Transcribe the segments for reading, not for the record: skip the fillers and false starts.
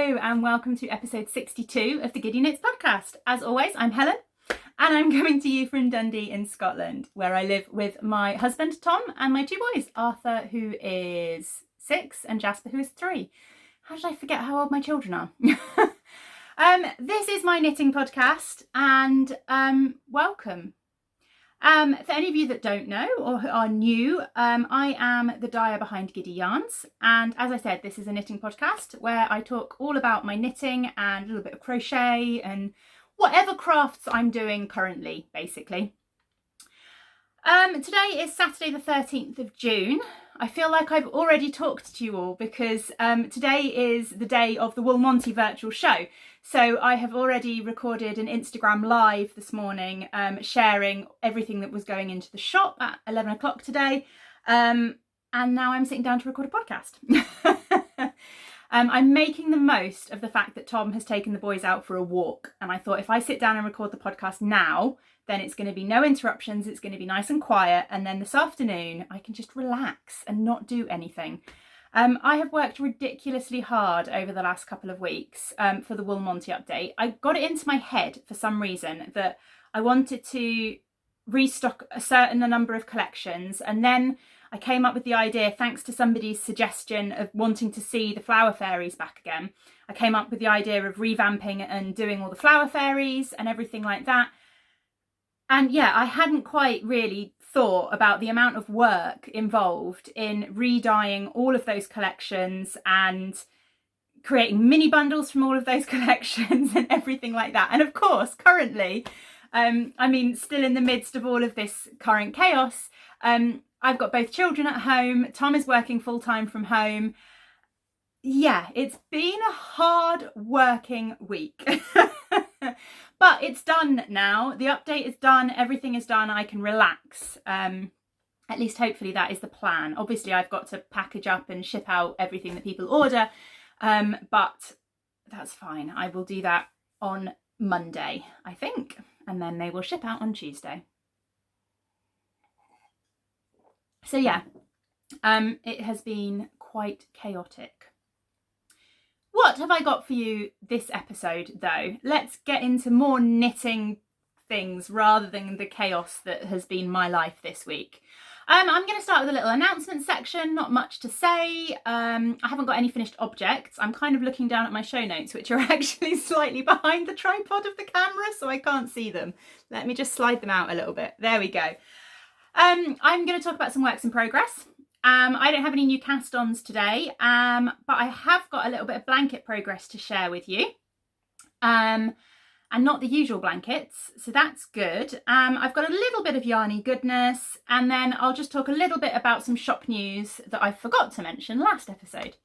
Hello and welcome to episode 62 of the Giddy Knits Podcast. As always, I'm Helen and I'm coming to you from Dundee in Scotland, where I live with my husband Tom and my two boys, Arthur, who is 6, and Jasper, who is 3. How did I forget how old my children are? This is my knitting podcast and welcome. For any of you that don't know or who are new, I am the dyer behind Giddy Yarns, and as I said, this is a knitting podcast where I talk all about my knitting and a little bit of crochet and whatever crafts I'm doing currently, basically. Today is Saturday the 13th of June. I feel like I've already talked to you all because today is the day of the Woolmonty virtual show. So I have already recorded an Instagram live this morning sharing everything that was going into the shop at 11 o'clock today. And now I'm sitting down to record a podcast. I'm making the most of the fact that Tom has taken the boys out for a walk. And I thought if I sit down and record the podcast now, then it's going to be no interruptions. It's going to be nice and quiet. And then this afternoon, I can just relax and not do anything. I have worked ridiculously hard over the last couple of weeks for the Woolmonty update. I got it into my head for some reason that I wanted to restock a certain number of collections. And then I came up with the idea, thanks to somebody's suggestion of wanting to see the flower fairies back again. I came up with the idea of revamping and doing all the flower fairies and everything like that. And yeah, I hadn't quite really thought about the amount of work involved in re-dyeing all of those collections and creating mini bundles from all of those collections and everything like that. And of course, currently, still in the midst of all of this current chaos, I've got both children at home. Tom is working full-time from home. Yeah, it's been a hard working week. But it's done now. The update is done. Everything is done. I can relax. At least hopefully that is the plan. Obviously, I've got to package up and ship out everything that people order. But that's fine. I will do that on Monday, I think. And then they will ship out on Tuesday. So yeah, it has been quite chaotic. What have I got for you this episode, though? Let's get into more knitting things rather than the chaos that has been my life this week. I'm going to start with a little announcement section, not much to say. I haven't got any finished objects. I'm kind of looking down at my show notes, which are actually slightly behind the tripod of the camera, so I can't see them. Let me just slide them out a little bit. There we go. I'm going to talk about some works in progress. I don't have any new cast-ons today, but I have got a little bit of blanket progress to share with you, and not the usual blankets, so that's good. I've got a little bit of yarny goodness, and then I'll just talk a little bit about some shop news that I forgot to mention last episode.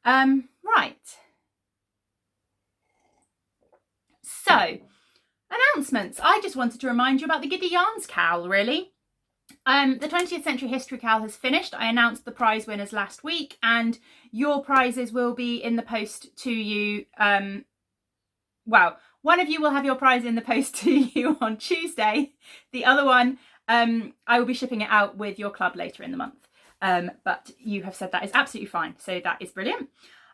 Right. So, announcements. I just wanted to remind you about the Giddy Yarns cowl, really. The 20th Century History Cowl has finished. I announced the prize winners last week, and your prizes will be in the post to you. One of you will have your prize in the post to you on Tuesday. The other one, I will be shipping it out with your club later in the month. But you have said that is absolutely fine, so that is brilliant.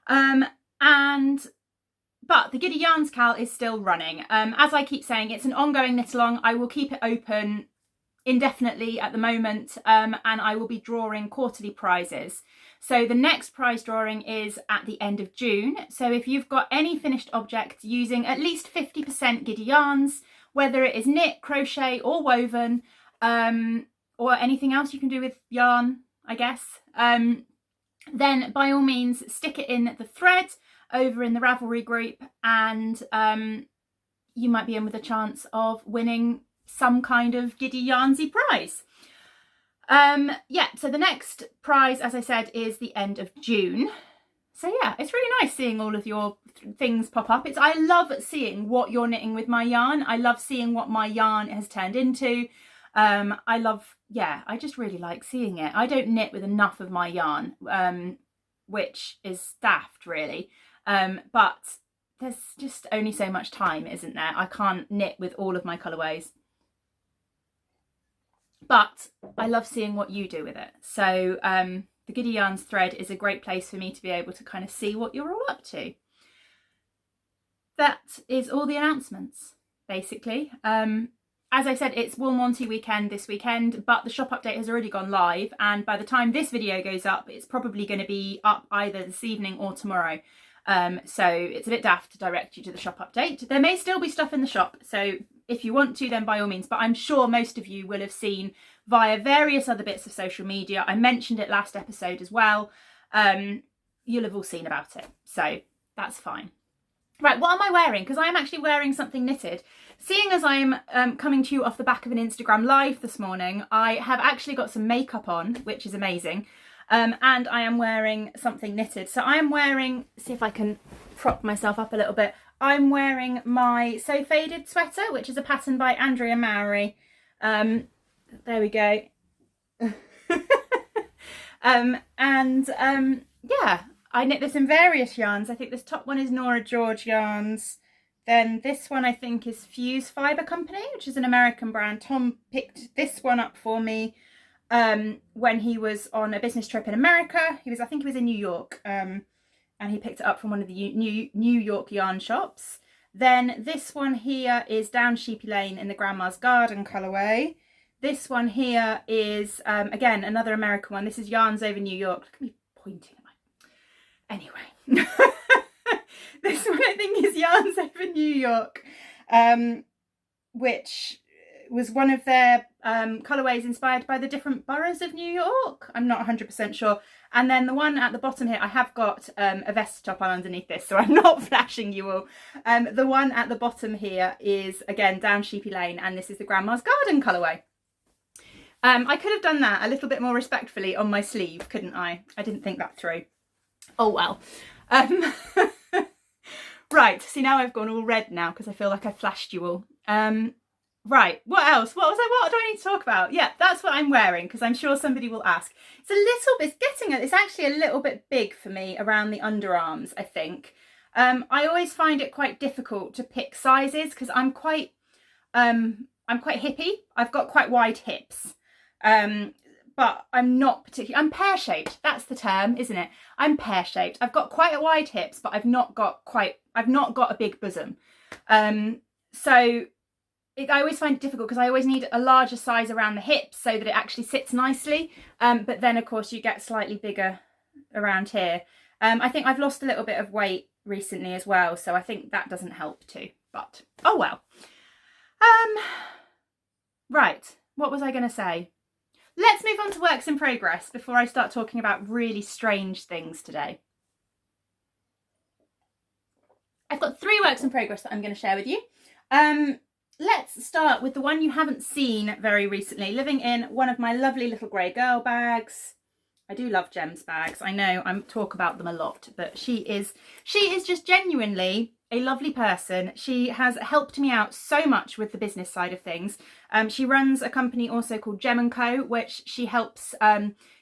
But the Giddy Yarns cowl is still running. As I keep saying, it's an ongoing knit along. I will keep it open indefinitely at the moment, and I will be drawing quarterly prizes. So the next prize drawing is at the end of June. So if you've got any finished object using at least 50% Giddy Yarns, whether it is knit, crochet or woven, or anything else you can do with yarn, I guess, then by all means stick it in the thread over in the Ravelry group, and you might be in with a chance of winning some kind of Giddy Yarnsy prize. So the next prize, as I said, is the end of June. So yeah, it's really nice seeing all of your things pop up. I love seeing what you're knitting with my yarn. I love seeing what my yarn has turned into. I just really like seeing it. I don't knit with enough of my yarn, which is daft really. But there's just only so much time, isn't there? I can't knit with all of my colourways. But I love seeing what you do with it. So the Giddy Yarns thread is a great place for me to be able to kind of see what you're all up to. that is all the announcements, basically. As I said, it's Wool Monty weekend this weekend, but the shop update has already gone live, and by the time this video goes up, it's probably going to be up either this evening or tomorrow. So it's a bit daft to direct you to the shop update. There may still be stuff in the shop, so if you want to, then by all means, but I'm sure most of you will have seen via various other bits of social media. I mentioned it last episode as well. You'll have all seen about it, so that's fine. Right, what am I wearing? Because I am actually wearing something knitted. Seeing as I'm coming to you off the back of an Instagram live this morning, I have actually got some makeup on, which is amazing. And I am wearing something knitted. So I am wearing, see if I can prop myself up a little bit. I'm wearing my So Faded sweater, which is a pattern by Andrea Mowry. There we go. Yeah, I knit this in various yarns. I think this top one is Nora George yarns. Then this one I think is Fuse Fibre Company, which is an American brand. Tom picked this one up for me when he was on a business trip in America. I think he was in New York, and he picked it up from one of the New York yarn shops. Then this one here is Down Sheepy Lane in the Grandma's Garden colourway. This one here is, again, another American one. This is Yarns Over New York. Look at me pointing at my... Anyway. This one I think is Yarns Over New York, which was one of their colourways inspired by the different boroughs of New York. I'm not 100% sure. And then the one at the bottom here, I have got a vest top on underneath this, so I'm not flashing you all. The one at the bottom here is, again, Down Sheepy Lane, and this is the Grandma's Garden colourway. I could have done that a little bit more respectfully on my sleeve, couldn't I? I didn't think that through. Oh well. Right, see, now I've gone all red now because I feel like I flashed you all. Right, what else? What do I need to talk about? Yeah, that's what I'm wearing because I'm sure somebody will ask. It's actually a little bit big for me around the underarms, I think. I always find it quite difficult to pick sizes because I'm quite hippie. I've got quite wide hips. But I'm not particularly, I'm pear-shaped. That's the term, isn't it? I'm pear-shaped. I've got quite a wide hips, but I've not got a big bosom. I always find it difficult because I always need a larger size around the hips so that it actually sits nicely. But then of course you get slightly bigger around here. I think I've lost a little bit of weight recently as well, so I think that doesn't help too, but oh well. Right, what was I going to say? Let's move on to works in progress before I start talking about really strange things today. I've got 3 works in progress that I'm going to share with you. Let's start with the one you haven't seen very recently, living in one of my lovely little grey girl bags. I do love Gem's bags. I know I talk about them a lot, but she is just genuinely a lovely person. She has helped me out so much with the business side of things. She runs a company also called Gem & Co, which she helps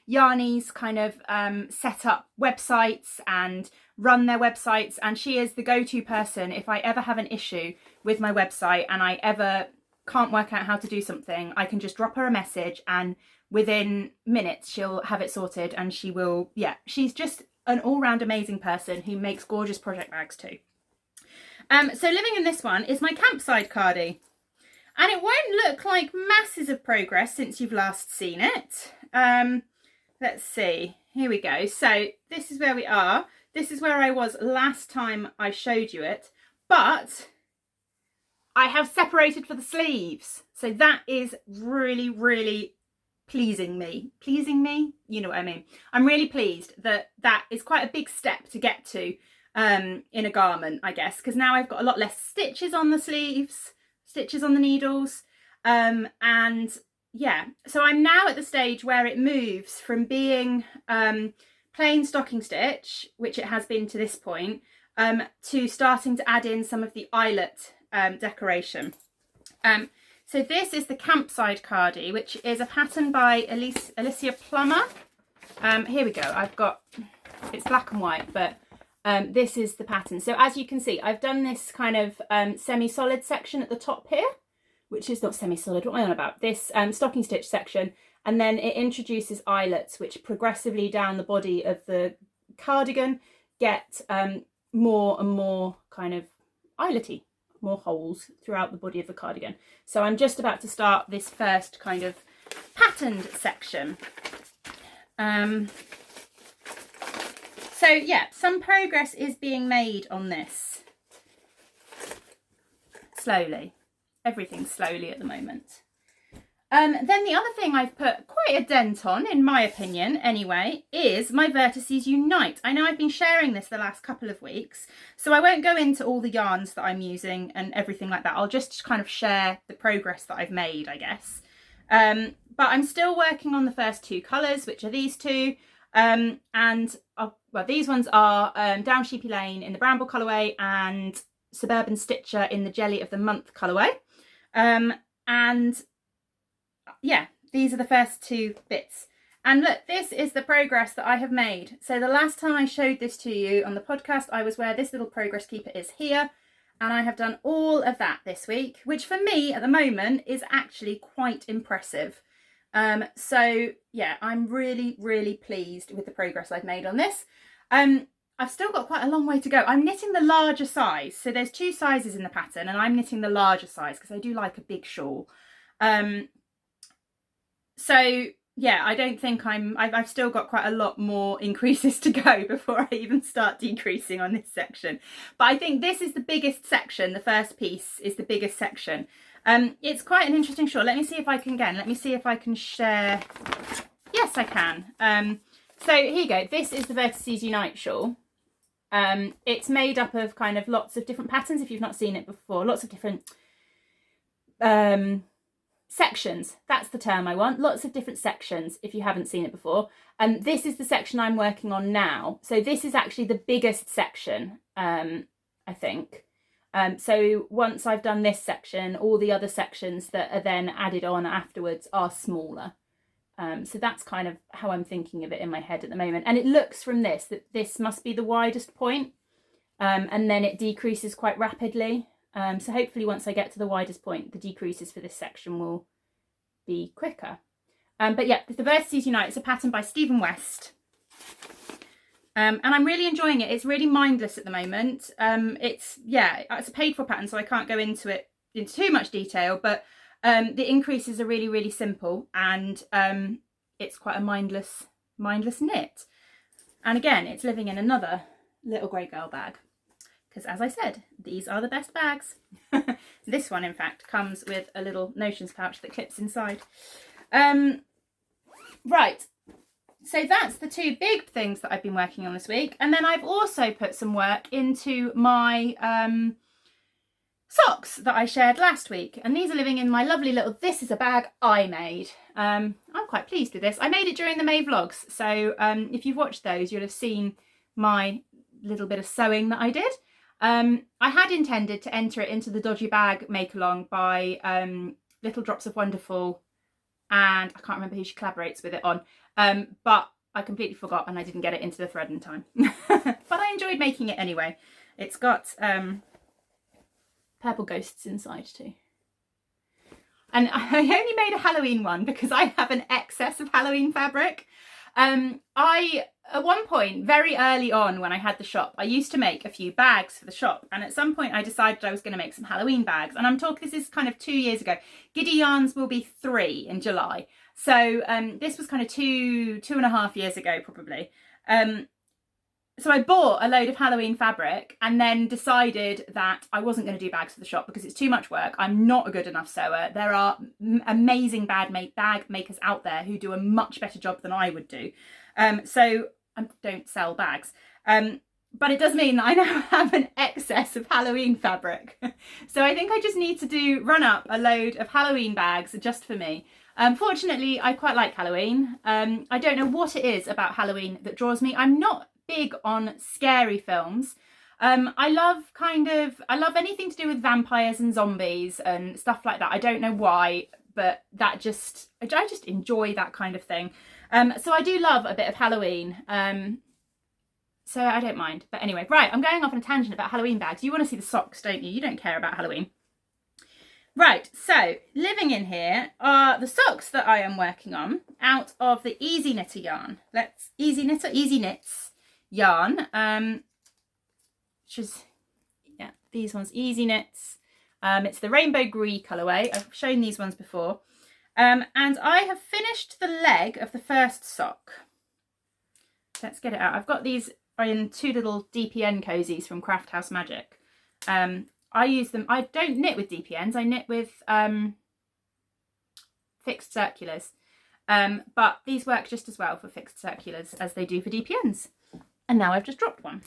yarnies kind of set up websites and run their websites, and she is the go-to person if I ever have an issue with my website and I ever can't work out how to do something. I can just drop her a message and within minutes she'll have it sorted, and she will, yeah, she's just an all-round amazing person who makes gorgeous project bags too. So living in this one is my campsite cardie, and it won't look like masses of progress since you've last seen it. Let's see, here we go. So this is where we are. This is where I was last time I showed you it, but I have separated for the sleeves. So that is really, really pleasing me. Pleasing me? You know what I mean. I'm really pleased that that is quite a big step to get to in a garment, I guess, because now I've got a lot less stitches on the sleeves, stitches on the needles, and yeah, so I'm now at the stage where it moves from being plain stocking stitch, which it has been to this point, to starting to add in some of the eyelet decoration. So this is the Campside Cardie, which is a pattern by Alicia Plummer. Here we go. I've got, it's black and white, but this is the pattern. So as you can see, I've done this kind of semi-solid section at the top here, which is not semi-solid, what am I on about? This stocking stitch section, and then it introduces eyelets, which progressively down the body of the cardigan get more and more kind of eyeletty, more holes throughout the body of the cardigan. So I'm just about to start this first kind of patterned section. So yeah, some progress is being made on this. Slowly. Everything's slowly at the moment. Then the other thing I've put quite a dent on, in my opinion anyway, is my Vertices Unite. I know I've been sharing this the last couple of weeks, so I won't go into all the yarns that I'm using and everything like that. I'll just kind of share the progress that I've made, I guess. But I'm still working on the first two colours, which are these two. Well, these ones are Down Sheepy Lane in the Bramble colourway and Suburban Stitcher in the Jelly of the Month colourway. And yeah, these are the first two bits. And look, this is the progress that I have made. So the last time I showed this to you on the podcast, I was where this little progress keeper is here. And I have done all of that this week, which for me at the moment is actually quite impressive. So yeah, I'm really, really pleased with the progress I've made on this. I've still got quite a long way to go. I'm knitting the larger size. So there's two sizes in the pattern and I'm knitting the larger size because I do like a big shawl. So yeah, I don't think I've still got quite a lot more increases to go before I even start decreasing on this section. But I think this is the biggest section. The first piece is the biggest section. It's quite an interesting shawl. Let me see if I can share. Yes, I can. So here you go. This is the Vertices Unite shawl. It's made up of kind of lots of different patterns if you've not seen it before. Lots of different sections. That's the term I want. Lots of different sections if you haven't seen it before. And this is the section I'm working on now. So this is actually the biggest section, I think. So once I've done this section, all the other sections that are then added on afterwards are smaller. So that's kind of how I'm thinking of it in my head at the moment. And it looks from this that this must be the widest point, and then it decreases quite rapidly. So hopefully once I get to the widest point, the decreases for this section will be quicker. But yeah, the Vertices Unite is a pattern by Stephen West. And I'm really enjoying it. It's really mindless at the moment. It's a paid for pattern, so I can't go into it in too much detail, but the increases are really, really simple, and it's quite a mindless knit. And again, it's living in another little grey girl bag, because as I said, these are the best bags. This one, in fact, comes with a little notions pouch that clips inside. Right. So that's the two big things that I've been working on this week. And then I've also put some work into my socks that I shared last week. And these are living in my lovely little, this is a bag I made. I'm quite pleased with this. I made it during the May vlogs. So if you've watched those, you'll have seen my little bit of sewing that I did. I had intended to enter it into the Dodgy Bag make along by Little Drops of Wonderful, and I can't remember who she collaborates with it on. But I completely forgot and I didn't get it into the thread in time. But I enjoyed making it anyway. It's got purple ghosts inside too. And I only made a Halloween one because I have an excess of Halloween fabric. At one point, very early on when I had the shop, I used to make a few bags for the shop. And at some point I decided I was going to make some Halloween bags. And I'm talking, this is kind of 2 years ago. Giddy Yarns will be 3 in July. So this was kind of 2.5 years ago, probably. So I bought a load of Halloween fabric and then decided that I wasn't going to do bags for the shop because it's too much work. I'm not a good enough sewer. There are amazing bag makers out there who do a much better job than I would do. So I don't sell bags. But it does mean that I now have an excess of Halloween fabric. So I think I just need to run up a load of Halloween bags just for me. Fortunately, I quite like Halloween. I don't know what it is about Halloween that draws me. I'm not big on scary films. I love anything to do with vampires and zombies and stuff like that. I don't know why, but I just enjoy that kind of thing. So I do love a bit of Halloween. So I don't mind. But anyway, right, I'm going off on a tangent about Halloween bags. You want to see the socks, don't you? You don't care about Halloween. Right, so living in here are the socks that I am working on out of the Easy Knits yarn, which is, yeah, these ones, Easy Knits. It's the Rainbow Green colourway. I've shown these ones before. And I have finished the leg of the first sock. Let's get it out. I've got these in 2 little DPN cozies from Craft House Magic. I use them. I don't knit with DPNs. I knit with fixed circulars. But these work just as well for fixed circulars as they do for DPNs. And now I've just dropped one.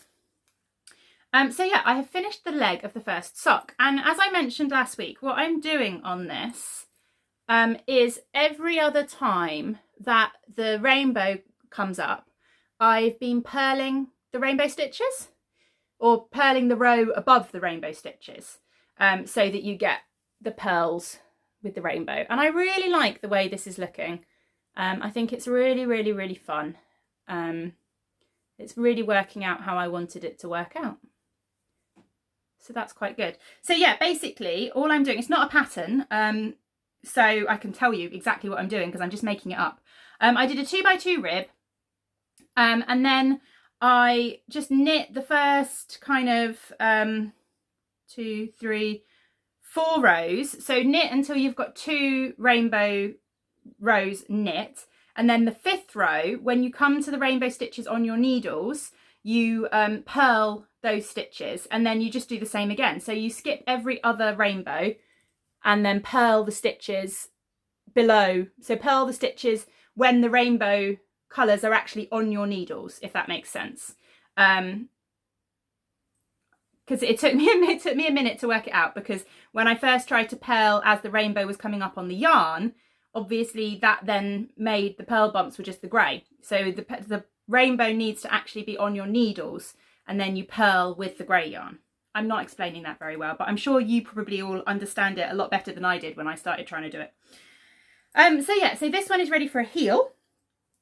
So yeah, I have finished the leg of the first sock. And as I mentioned last week, what I'm doing on this is every other time that the rainbow comes up, I've been purling the rainbow stitches, or purling the row above the rainbow stitches, so that you get the pearls with the rainbow. And I really like the way this is looking. I think it's really, really, really fun. It's really working out how I wanted it to work out. So that's quite good. So yeah, basically all I'm doing, it's not a pattern, so I can tell you exactly what I'm doing because I'm just making it up. I did a 2x2 rib, and then I just knit the first kind of 2, 3, 4 rows. So knit until you've got 2 rainbow rows knit, and then the 5th row, when you come to the rainbow stitches on your needles, you purl those stitches, and then you just do the same again. So you skip every other rainbow and then purl the stitches below. So purl the stitches when the rainbow colours are actually on your needles, if that makes sense. Because it took me a minute to work it out, because when I first tried to purl as the rainbow was coming up on the yarn, obviously that then made the purl bumps were just the grey. So the rainbow needs to actually be on your needles, and then you purl with the grey yarn. I'm not explaining that very well, but I'm sure you probably all understand it a lot better than I did when I started trying to do it. So yeah, so this one is ready for a heel.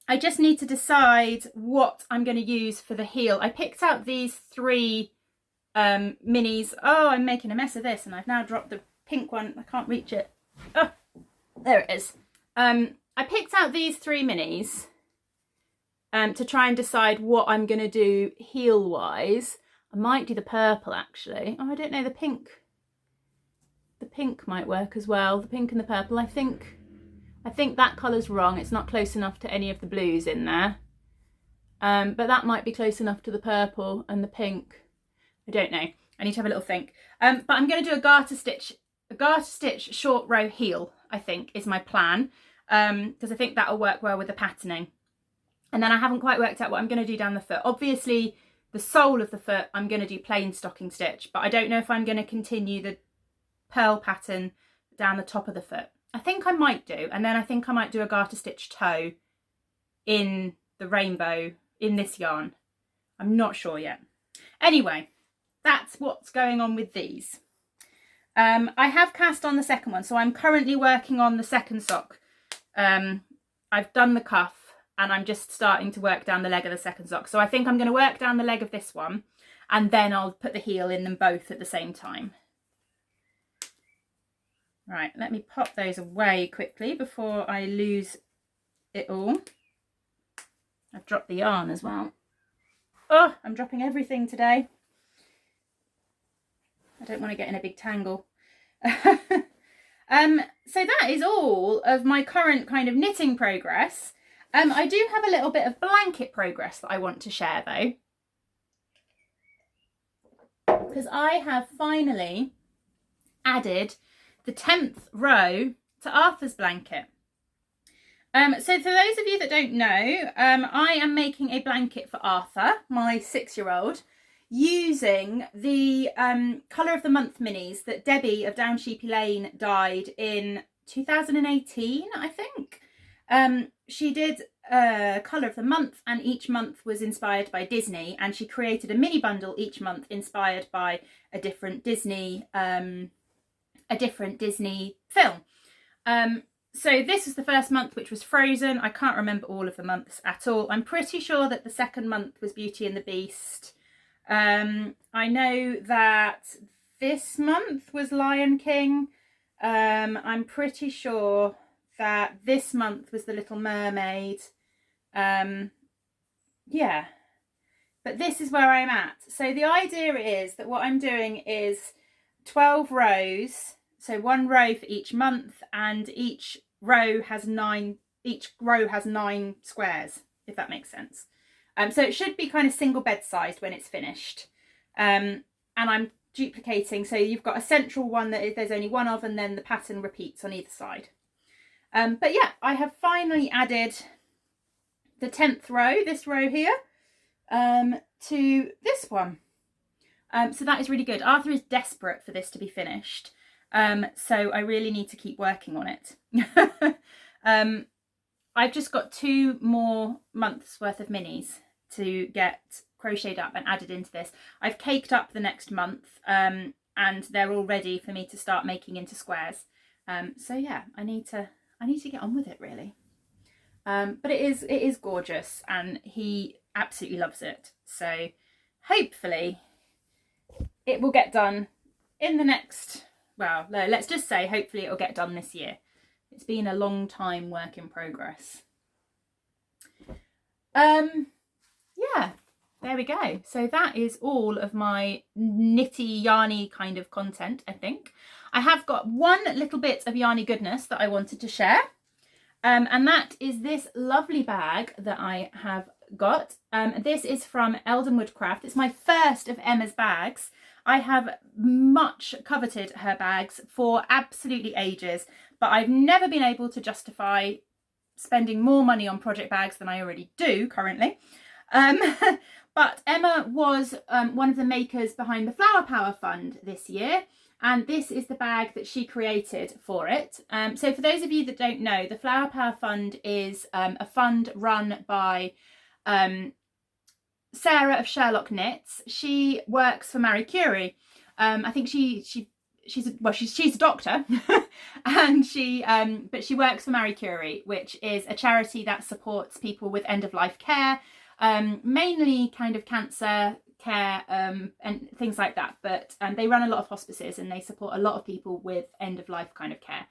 I just need to decide what I'm going to use for the heel. I picked out these 3 minis. Oh, I'm making a mess of this, and I've now dropped the pink one. I can't reach it. Oh, there it is. I picked out these 3 minis to try and decide what I'm going to do heel wise. I might do the purple actually. Oh, I don't know, the pink might work as well. The pink and the purple. I think that colour's wrong. It's not close enough to any of the blues in there. But that might be close enough to the purple and the pink. I don't know. I need to have a little think. But I'm going to do a garter stitch short row heel, I think, is my plan. Because I think that'll work well with the patterning. And then I haven't quite worked out what I'm going to do down the foot. Obviously, the sole of the foot, I'm going to do plain stocking stitch. But I don't know if I'm going to continue the purl pattern down the top of the foot. I think I might do. And then I think I might do a garter stitch toe in the rainbow in this yarn. I'm not sure yet. Anyway, that's what's going on with these. I have cast on the second one, so I'm currently working on the second sock. I've done the cuff and I'm just starting to work down the leg of the second sock. So I think I'm going to work down the leg of this one, and then I'll put the heel in them both at the same time. Right, let me pop those away quickly before I lose it all. I've dropped the yarn as well. Oh, I'm dropping everything today. I don't want to get in a big tangle. So that is all of my current kind of knitting progress. I do have a little bit of blanket progress that I want to share though, because I have finally added the 10th row to Arthur's blanket. So for those of you that don't know, I am making a blanket for Arthur, my 6-year-old, using the Colour of the Month minis that Debbie of Down Sheepy Lane dyed in 2018, I think. She did Colour of the Month, and each month was inspired by Disney, and she created a mini bundle each month inspired by a different Disney film. So this was the first month, which was Frozen. I can't remember all of the months at all. I'm pretty sure that the second month was Beauty and the Beast. I know that this month was Lion King. I'm pretty sure that this month was The Little Mermaid. Yeah. but this is where I'm at. So the idea is that what I'm doing is 12 rows, so 1 row for each month, and each row has 9 squares, if that makes sense. So it should be kind of single bed sized when it's finished. And I'm duplicating, so you've got a central one that there's only one of, and then the pattern repeats on either side. But yeah, I have finally added the 10th row, this row here, to this one. So that is really good. Arthur is desperate for this to be finished. So I really need to keep working on it. I've just got 2 more months worth of minis to get crocheted up and added into this. I've caked up the next month, and they're all ready for me to start making into squares. So yeah, I need to get on with it, really. But it is gorgeous, and he absolutely loves it. So hopefully it will get done in the next, well, no, let's just say hopefully it'll get done this year. It's been a long time work in progress. Yeah, there we go. So that is all of my knitty yarny kind of content, I think. I have got one little bit of yarny goodness that I wanted to share. And that is this lovely bag that I have got. This is from Woodcraft. It's my first of Emma's bags. I have much coveted her bags for absolutely ages, but I've never been able to justify spending more money on project bags than I already do currently. But Emma was one of the makers behind the Flower Power Fund this year, and this is the bag that she created for it. So for those of you that don't know, the Flower Power Fund is a fund run by Sarah of Sherlock Knits. She works for Marie Curie. I think she's a doctor, and but she works for Marie Curie, which is a charity that supports people with end of life care, mainly kind of cancer care and things like that. But they run a lot of hospices, and they support a lot of people with end of life kind of care.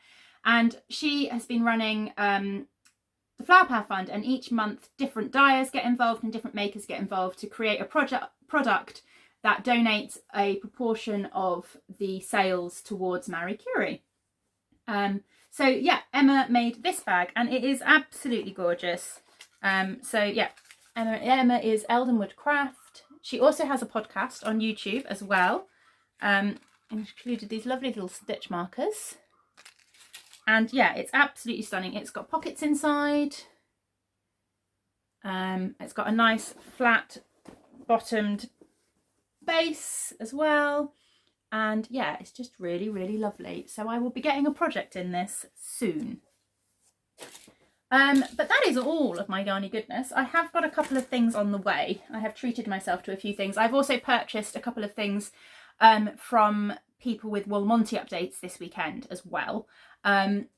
And she has been running the Flower Power Fund, and each month different dyers get involved and different makers get involved to create a product that donates a proportion of the sales towards Marie Curie. So yeah, Emma made this bag, and it is absolutely gorgeous. So yeah, Emma is Woodcraft. She also has a podcast on YouTube as well, and included these lovely little stitch markers. And yeah, it's absolutely stunning. It's got pockets inside. It's got a nice flat bottomed base as well. And yeah, it's just really, really lovely. So I will be getting a project in this soon. But that is all of my yarny goodness. I have got a couple of things on the way. I have treated myself to a few things. I've also purchased a couple of things from people with Wool Monty updates this weekend as well.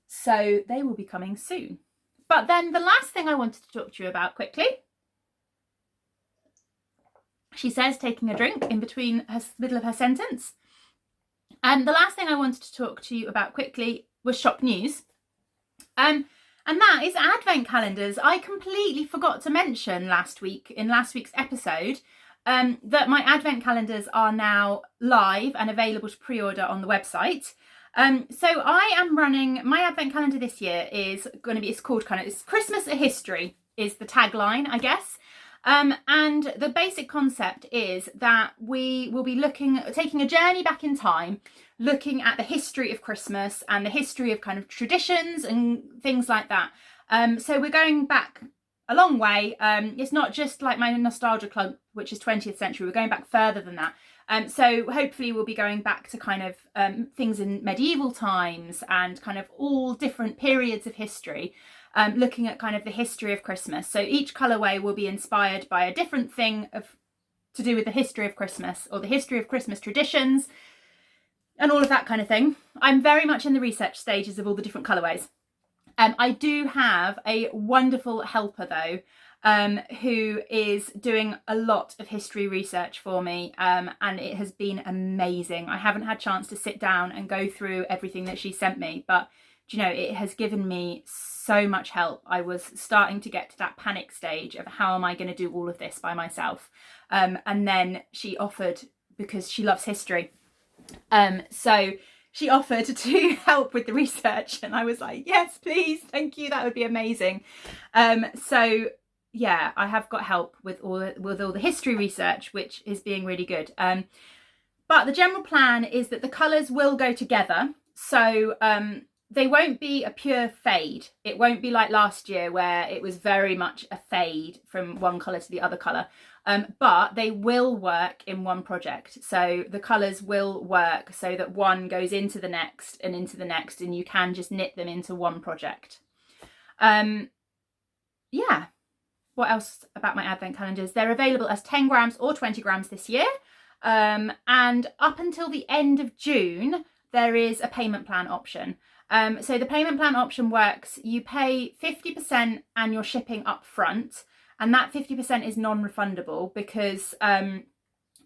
So they will be coming soon. But then the last thing I wanted to talk to you about quickly, she says, taking a drink in between her middle of her sentence. And the last thing I wanted to talk to you about quickly was shop news. And that is advent calendars. I completely forgot to mention last week's episode that my advent calendars are now live and available to pre-order on the website. So I am running, my advent calendar this year is going to be, it's Christmas a History is the tagline, I guess. And the basic concept is that we will be taking a journey back in time, looking at the history of Christmas and the history of kind of traditions and things like that. So we're going back a long way. It's not just like my nostalgia club, which is 20th century. We're going back further than that. So hopefully we'll be going back to kind of things in medieval times and kind of all different periods of history, looking at kind of the history of Christmas. So each colourway will be inspired by a different thing to do with the history of Christmas or the history of Christmas traditions and all of that kind of thing. I'm very much in the research stages of all the different colourways. I do have a wonderful helper though, who is doing a lot of history research for me, and it has been amazing. I haven't had a chance to sit down and go through everything that she sent me, but do you know, it has given me so much help. I was starting to get to that panic stage of how am I going to do all of this by myself. And then she offered, because she loves history, so she offered to help with the research, and I was like, yes, please, thank you, that would be amazing. So yeah, I have got help with all the history research, which is being really good. But the general plan is that the colours will go together. So they won't be a pure fade. It won't be like last year where it was very much a fade from one colour to the other colour. But they will work in one project. So the colours will work so that one goes into the next and into the next, and you can just knit them into one project. Yeah. What else about my advent calendars? They're available as 10 grams or 20 grams this year. And up until the end of June, there is a payment plan option. So the payment plan option works, you pay 50% and you're shipping up front, and that 50% is non-refundable because I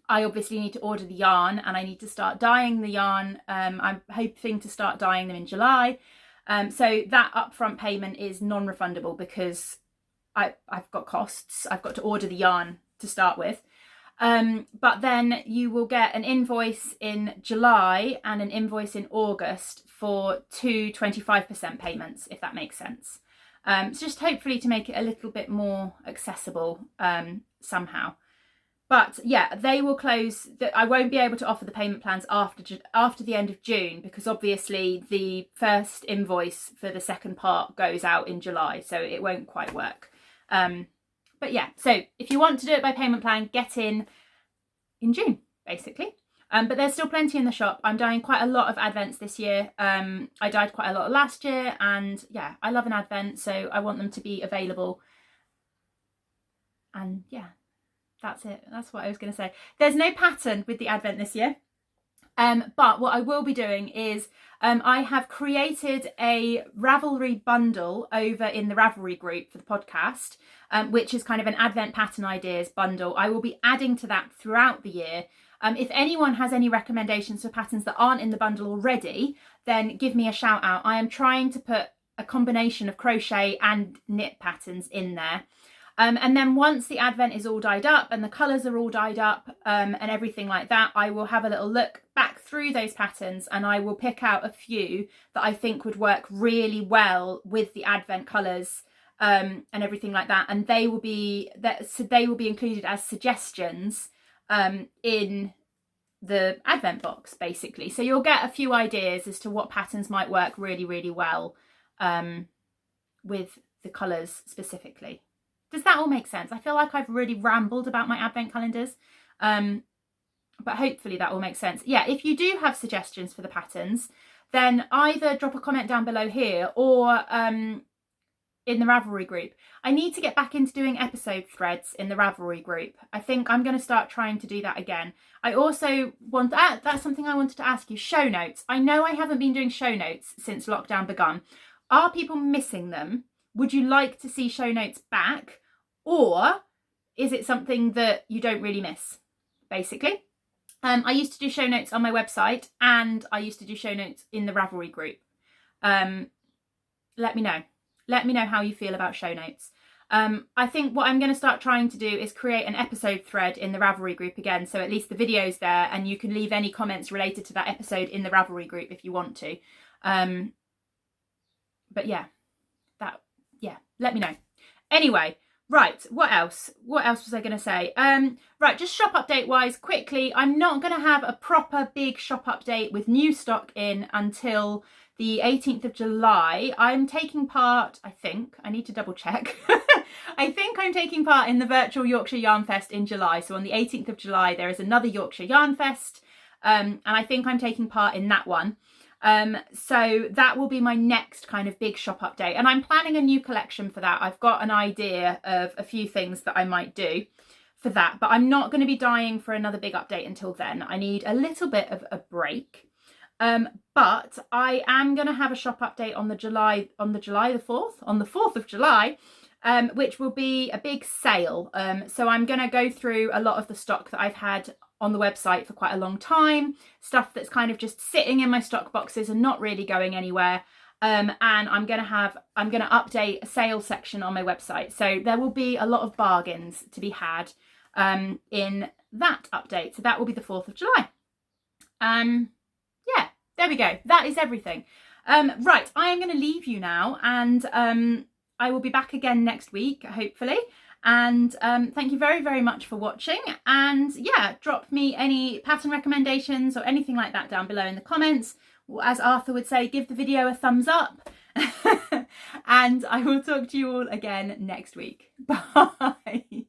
obviously need to order the yarn and I need to start dyeing the yarn. I'm hoping to start dyeing them in July. So that upfront payment is non-refundable because I've got costs. I've got to order the yarn to start with. But then you will get an invoice in July and an invoice in August for 2 25% payments, if that makes sense. So just hopefully to make it a little bit more accessible somehow. But yeah, they will close. I won't be able to offer the payment plans after the end of June because obviously the first invoice for the second part goes out in July, so it won't quite work. But yeah, so if you want to do it by payment plan, get in June, basically. But there's still plenty in the shop. I'm dyeing quite a lot of advents this year. I dyed quite a lot last year, and yeah, I love an advent, so I want them to be available. And yeah, that's it. That's what I was going to say. There's no pattern with the advent this year. But what I will be doing is I have created a Ravelry bundle over in the Ravelry group for the podcast, which is kind of an advent pattern ideas bundle. I will be adding to that throughout the year. If anyone has any recommendations for patterns that aren't in the bundle already, then give me a shout out. I am trying to put a combination of crochet and knit patterns in there. And then once the advent is all dyed up and the colours are all dyed up and everything like that, I will have a little look back through those patterns and I will pick out a few that I think would work really well with the advent colours and everything like that. And they will be included as suggestions in the advent box, basically. So you'll get a few ideas as to what patterns might work really, really well with the colours specifically. Does that all make sense? I feel like I've really rambled about my advent calendars, but hopefully that all makes sense. Yeah, if you do have suggestions for the patterns, then either drop a comment down below here or in the Ravelry group. I need to get back into doing episode threads in the Ravelry group. I think I'm going to start trying to do that again. I also want, that's something I wanted to ask you, show notes. I know I haven't been doing show notes since lockdown begun. Are people missing them? Would you like to see show notes back, or is it something that you don't really miss, basically? I used to do show notes on my website and I used to do show notes in the Ravelry group. Let me know. Let me know how you feel about show notes. I think what I'm going to start trying to do is create an episode thread in the Ravelry group again, so at least the video's there and you can leave any comments related to that episode in the Ravelry group if you want to. But yeah, let me know. Anyway, right, what else? What else was I going to say? Right, just shop update wise, quickly, I'm not going to have a proper big shop update with new stock in until the 18th of July. I'm taking part, I think, I need to double check. I think I'm taking part in the virtual Yorkshire Yarn Fest in July. So on the 18th of July, there is another Yorkshire Yarn Fest. And I think I'm taking part in that one. So that will be my next kind of big shop update, and I'm planning a new collection for that. I've got an idea of a few things that I might do for that, but I'm not going to be dying for another big update until then. I need a little bit of a break. But I am going to have a shop update on the 4th of July, which will be a big sale. So I'm going to go through a lot of the stock that I've had on the website for quite a long time, stuff that's kind of just sitting in my stock boxes and not really going anywhere. And I'm going to update a sales section on my website. So there will be a lot of bargains to be had in that update. So that will be the 4th of July. Yeah, there we go. That is everything. Right, I am going to leave you now, and I will be back again next week, hopefully. And thank you very, very much for watching. And yeah, drop me any pattern recommendations or anything like that down below in the comments. As Arthur would say, give the video a thumbs up. And I will talk to you all again next week. Bye.